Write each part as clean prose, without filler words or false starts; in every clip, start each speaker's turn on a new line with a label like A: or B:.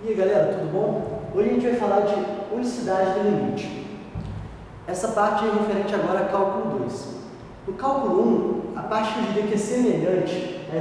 A: E aí galera, tudo bom? Hoje a gente vai falar de unicidade do limite. Essa parte é referente agora a cálculo 2. No cálculo 1, a parte que eu diria que é semelhante a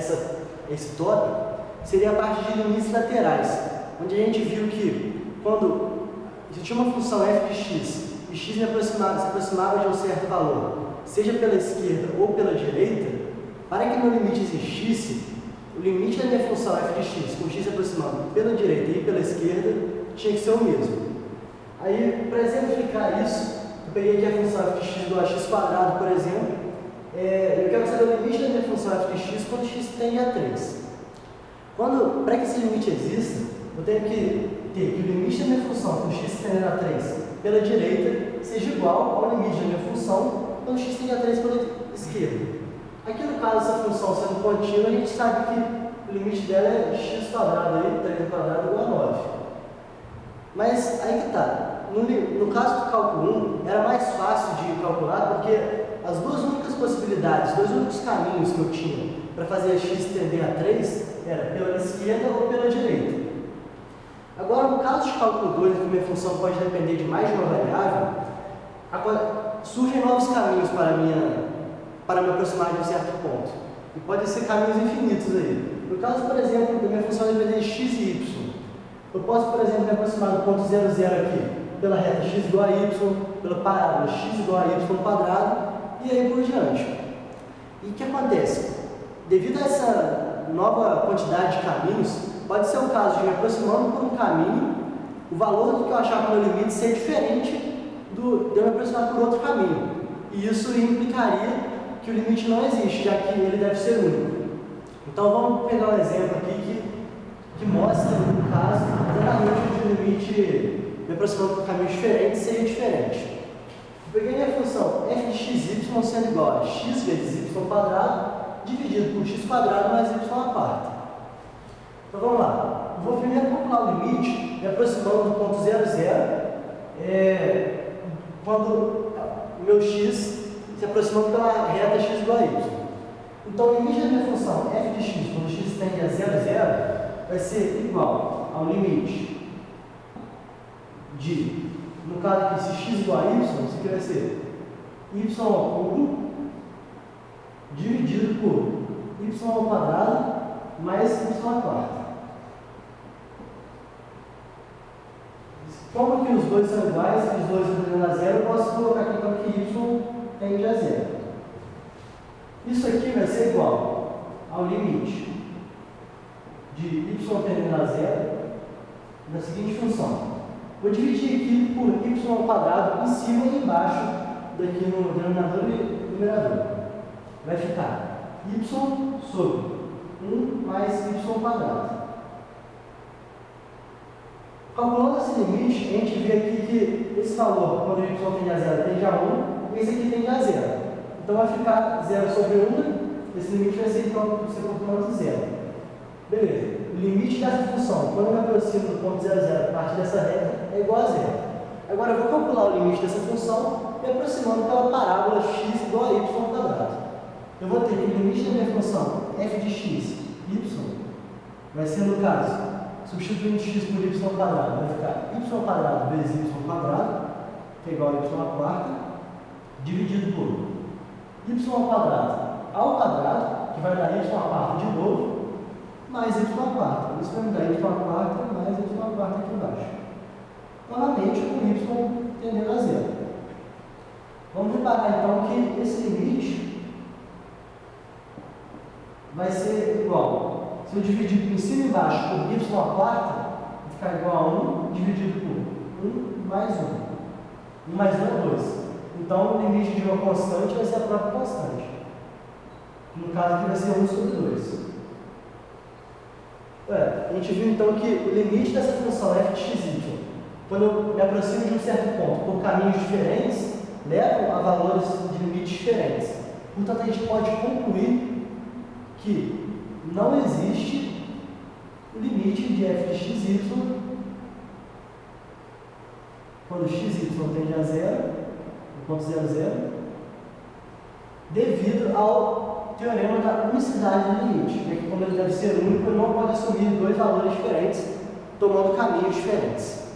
A: esse tópico seria a parte de limites laterais, onde a gente viu que quando existia uma função f de x e x se aproximava de um certo valor, seja pela esquerda ou pela direita, para que meu limite existisse, o limite da minha função f de x, com x se aproximando pela direita e pela esquerda, tinha que ser o mesmo. Aí, para exemplificar isso, eu peguei aqui a função f de x igual a x quadrado, por exemplo. Eu quero saber o limite da minha função f de x quando x tende a 3. Para que esse limite exista, eu tenho que ter que o limite da minha função quando x tende a 3 pela direita seja igual ao limite da minha função quando x tende a 3 pela esquerda. Aqui no caso, essa função sendo contínua, a gente sabe que o limite dela é x quadrado, aí, 3 quadrado igual a 9. Mas aí que está. No caso do cálculo 1, era mais fácil de calcular, porque as duas únicas possibilidades, os dois únicos caminhos que eu tinha para fazer x tender a 3 era pela esquerda ou pela direita. Agora, no caso de cálculo 2, em que minha função pode depender de mais de uma variável, surgem novos caminhos para me aproximar de um certo ponto. E podem ser caminhos infinitos aí. No caso, por exemplo, da minha função depender de x e y, eu posso, por exemplo, me aproximar do ponto 0, 0 aqui, pela reta x igual a y, pela parábola x igual a y quadrado, e aí por diante. E o que acontece? Devido a essa nova quantidade de caminhos, pode ser o caso de me aproximando por um caminho, o valor do que eu achar como limite ser diferente de eu me aproximar por outro caminho. E isso implicaria que o limite não existe, já que ele deve ser único. Então vamos pegar um exemplo aqui que mostra, no caso, exatamente onde o limite me aproximando por caminhos diferentes seria diferente. Eu peguei minha função f de xy sendo igual a x vezes y quadrado dividido por x quadrado mais y à quarta. Então vamos lá. Eu vou primeiro calcular o limite me aproximando do ponto 0, 0, quando o meu x se aproximando pela reta x igual a y. Então o limite da minha função f de x quando x tende a 0, 0 vai ser igual ao limite de, no caso aqui, se x igual a y, isso aqui vai ser y ao cubo dividido por y ao quadrado mais y à quarta. Como que os dois são iguais, os dois estão tendendo a zero, eu posso colocar aqui então que y tende a zero. Isso aqui vai ser igual ao limite de y tendendo a zero da seguinte função. Vou dividir aqui por y ao quadrado em cima e embaixo, daqui no denominador e numerador. Vai ficar y sobre 1 mais y quadrado. Calculando esse limite, a gente vê aqui que esse valor, quando y tende a 0, tende a 1, e esse aqui tende a 0. Então vai ficar 0 sobre 1, esse limite vai ser quanto 0. Beleza. O limite dessa função, quando eu me aproximo do ponto 0, 0 a partir dessa reta, é igual a 0. Agora eu vou calcular o limite dessa função me aproximando pela parábola x igual a y ao quadrado. Eu vou ter que o limite da minha função f de x, y, vai ser, no caso, substituindo x por y ao quadrado, vai ficar y ao quadrado vezes y ao quadrado, que é igual a y à quarta, dividido por y ao quadrado, que vai dar y à quarta de novo, mais y à quarta. Isso vai me dar y à quarta mais y à quarta aqui embaixo. Novamente, com y tendendo a zero. Vamos reparar então que esse limite vai ser igual. Se eu dividir em cima e embaixo por y à quarta, vai ficar igual a 1 dividido por 1 mais 1. 1 mais 1 é 2. Então, o limite de uma constante vai ser a própria constante. No caso aqui vai ser 1 sobre 2. A gente viu então que o limite dessa função f de xy, quando eu me aproximo de um certo ponto por caminhos diferentes, levam a valores de limites diferentes. Portanto, a gente pode concluir que não existe o limite de f de xy quando xy tende a 0, no ponto 0, 0, devido ao teorema da unicidade do limite, que como ele deve ser único, ele não pode assumir dois valores diferentes tomando caminhos diferentes.